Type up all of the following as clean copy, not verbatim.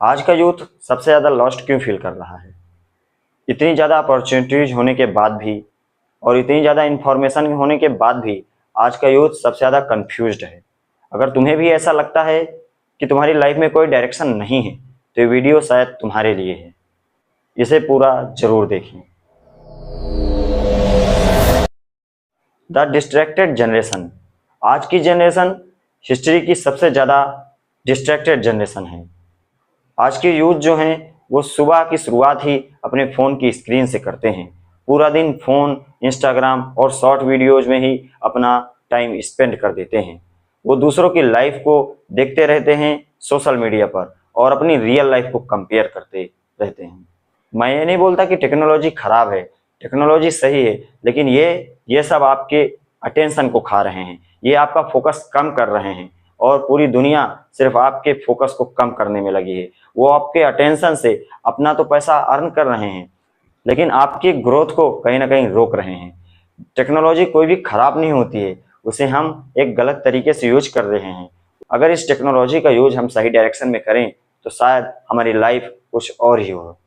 आज का यूथ सबसे ज़्यादा लॉस्ट क्यों फील कर रहा है? इतनी ज़्यादा अपॉर्चुनिटीज़ होने के बाद भी और इतनी ज़्यादा इन्फॉर्मेशन होने के बाद भी आज का यूथ सबसे ज़्यादा कन्फ्यूज्ड है। अगर तुम्हें भी ऐसा लगता है कि तुम्हारी लाइफ में कोई डायरेक्शन नहीं है, तो ये वीडियो शायद तुम्हारे लिए है। इसे पूरा ज़रूर देखें। The distracted generation. आज की जनरेशन हिस्ट्री की सबसे ज़्यादा डिस्ट्रैक्टेड जनरेशन है। आज के यूथ जो हैं वो सुबह की शुरुआत ही अपने फ़ोन की स्क्रीन से करते हैं। पूरा दिन फ़ोन, इंस्टाग्राम और शॉर्ट वीडियोज़ में ही अपना टाइम स्पेंड कर देते हैं। वो दूसरों की लाइफ को देखते रहते हैं सोशल मीडिया पर और अपनी रियल लाइफ को कंपेयर करते रहते हैं। मैं ये नहीं बोलता कि टेक्नोलॉजी ख़राब है, टेक्नोलॉजी सही है, लेकिन ये सब आपके अटेंशन को खा रहे हैं, ये आपका फोकस कम कर रहे हैं और पूरी दुनिया सिर्फ आपके फोकस को कम करने में लगी है। वो आपके अटेंशन से अपना तो पैसा अर्न कर रहे हैं, लेकिन आपकी ग्रोथ को कहीं ना कहीं रोक रहे हैं। टेक्नोलॉजी कोई भी खराब नहीं होती है, उसे हम एक गलत तरीके से यूज कर रहे हैं। अगर इस टेक्नोलॉजी का यूज हम सही डायरेक्शन में करें तो शायद हमारी लाइफ कुछ और ही हो।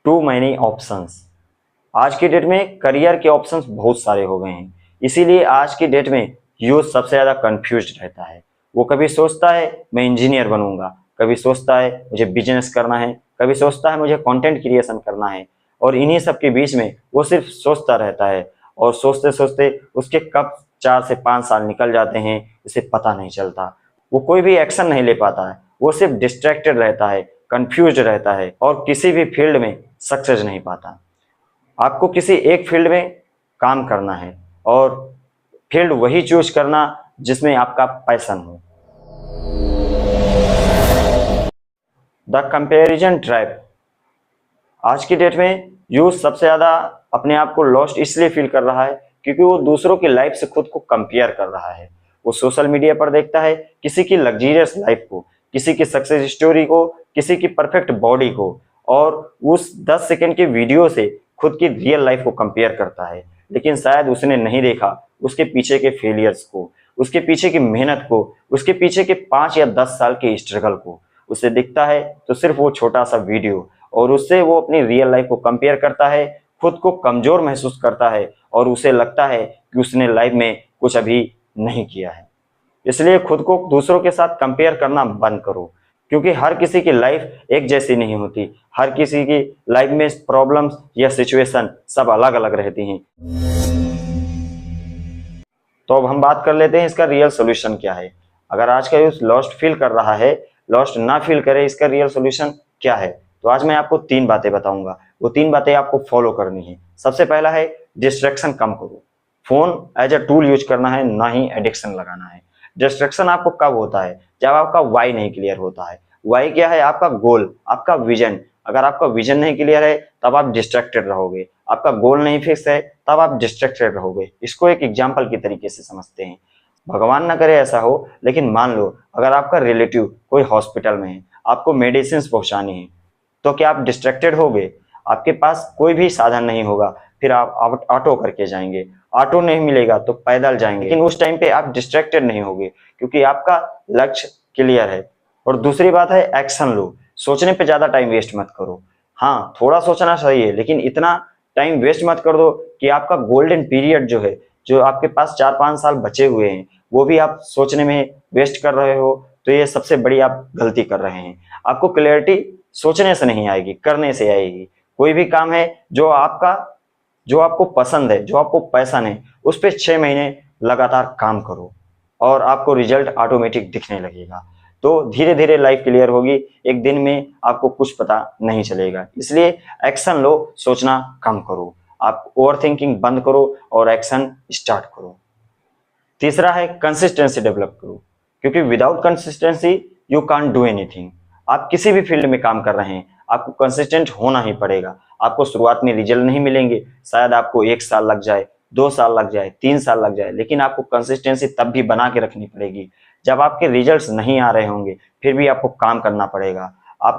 Too many options. आज की डेट में करियर के ऑप्शंस बहुत सारे हो गए हैं, इसीलिए आज की डेट में यूथ सबसे ज़्यादा कंफ्यूज्ड रहता है। वो कभी सोचता है मैं इंजीनियर बनूंगा, कभी सोचता है मुझे बिजनेस करना है, कभी सोचता है मुझे कंटेंट क्रिएशन करना है, और इन्हीं सब के बीच में वो सिर्फ सोचता रहता है और सोचते सोचते उसके कब 4 से 5 साल निकल जाते हैं इसे पता नहीं चलता। वो कोई भी एक्शन नहीं ले पाता है, वो सिर्फ डिस्ट्रैक्टेड रहता है, कंफ्यूज रहता है और किसी भी फील्ड में सक्सेस नहीं पाता। आपको किसी एक फील्ड में काम करना है और फील्ड वही चूज करना जिसमें आपका पैशन हो। The comparison trap. आज की डेट में यूथ सबसे ज़्यादा अपने आप को लॉस्ट इसलिए फील कर रहा है क्योंकि वो दूसरों की लाइफ से खुद को कंपेयर कर रहा है। वो सोशल मीडिया पर देखता है किसी की लग्जरियस लाइफ को, किसी की सक्सेस स्टोरी को, किसी की परफेक्ट बॉडी को, और उस 10 सेकंड की वीडियो से खुद की रियल लाइफ को कंपेयर करता है। लेकिन शायद उसने नहीं देखा उसके पीछे के फेलियर्स को, उसके पीछे की मेहनत को, उसके पीछे के 5 या 10 साल के स्ट्रगल को। उसे दिखता है तो सिर्फ वो छोटा सा वीडियो, और उससे वो अपनी रियल लाइफ को कंपेयर करता है, खुद को कमजोर महसूस करता है और उसे लगता है कि उसने लाइफ में कुछ अभी नहीं किया है। इसलिए खुद को दूसरों के साथ कंपेयर करना बंद करो, क्योंकि हर किसी की लाइफ एक जैसी नहीं होती। हर किसी की लाइफ में प्रॉब्लम्स या सिचुएशन सब अलग अलग रहती हैं। तो अब हम बात कर लेते हैं इसका रियल सोल्यूशन क्या है। अगर आज का यूथ लॉस्ट फील कर रहा है, लॉस्ट ना फील करे, इसका रियल सोल्यूशन क्या है? तो आज मैं आपको 3 बातें बताऊंगा। वो 3 बातें आपको फॉलो करनी है। सबसे पहला है डिस्ट्रैक्शन कम करो। Phone as a tool use करना है, ना ही एडिक्शन लगाना है। डिस्ट्रैक्शन आपको कब होता है? जब आपका वाई नहीं क्लियर होता है। वाई क्या है? आपका गोल, आपका विजन। अगर आपका विजन नहीं क्लियर है तब आप डिस्ट्रैक्टेड रहोगे। आपका गोल नहीं फिक्स है तब आप डिस्ट्रैक्टेड रहोगे। इसको एक एग्जाम्पल की तरीके से समझते हैं। भगवान ना करे ऐसा हो, लेकिन मान लो अगर आपका रिलेटिव कोई हॉस्पिटल में है, आपको मेडिसिन पहुंचानी है, तो क्या आप डिस्ट्रैक्टेड होगे? आपके पास कोई भी साधन नहीं होगा, फिर आप ऑटो करके जाएंगे। ऑटो नहीं मिलेगा तो पैदल जाएंगे, लेकिन उस टाइम पे आप डिस्ट्रैक्टेड नहीं होगे क्योंकि आपका लक्ष्य क्लियर है। और दूसरी बात है एक्शन लो। सोचने पे ज्यादा टाइम वेस्ट मत करो। हाँ, थोड़ा सोचना सही है, लेकिन इतना टाइम वेस्ट मत कर दो कि आपका गोल्डन पीरियड जो है, जो आपके पास 4-5 साल बचे हुए हैं, वो भी आप सोचने में वेस्ट कर रहे हो। तो ये सबसे बड़ी आप गलती कर रहे हैं। आपको क्लैरिटी सोचने से नहीं आएगी, करने से आएगी। कोई भी काम है जो आपको पसंद है, जो आपको पैशन है, उस पर 6 महीने लगातार काम करो और आपको रिजल्ट ऑटोमेटिक दिखने लगेगा। तो धीरे धीरे लाइफ क्लियर होगी, एक दिन में आपको कुछ पता नहीं चलेगा। इसलिए एक्शन लो, सोचना कम करो। आप ओवर थिंकिंग बंद करो और एक्शन स्टार्ट करो। तीसरा है कंसिस्टेंसी डेवलप करो, क्योंकि without consistency you can't do anything. आप किसी भी फील्ड में काम कर रहे हैं, आपको कंसिस्टेंट होना ही पड़ेगा। आपको शुरुआत में रिजल्ट नहीं मिलेंगे, शायद आपको 1 साल लग जाए, 2 साल लग जाए, 3 साल लग जाए, लेकिन आपको कंसिस्टेंसी तब भी बना के रखनी पड़ेगी। जब आपके रिजल्ट्स नहीं आ रहे होंगे फिर भी आपको काम करना पड़ेगा। आप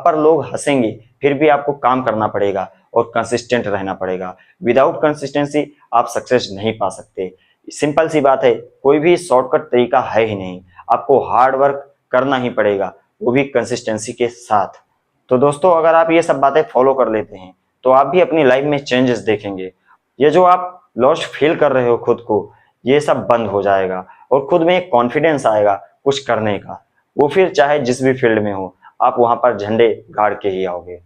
पर लोग हंसेंगे, फिर भी आपको काम करना पड़ेगा और कंसिस्टेंट रहना पड़ेगा। विदाउट कंसिस्टेंसी आप सक्सेस नहीं पा सकते। सिंपल सी बात है, कोई भी शॉर्टकट तरीका है ही नहीं। आपको हार्ड वर्क करना ही पड़ेगा, वो भी कंसिस्टेंसी के साथ। तो दोस्तों अगर आप ये सब बातें फॉलो कर लेते हैं तो आप भी अपनी लाइफ में चेंजेस देखेंगे। ये जो आप लॉस्ट फील कर रहे हो खुद को, ये सब बंद हो जाएगा और खुद में एक कॉन्फिडेंस आएगा कुछ करने का। वो फिर चाहे जिस भी फील्ड में हो, आप वहां पर झंडे गाड़ के ही आओगे।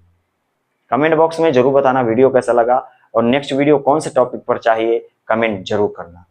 कमेंट बॉक्स में जरूर बताना वीडियो कैसा लगा और नेक्स्ट वीडियो कौन से टॉपिक पर चाहिए, कमेंट जरूर करना।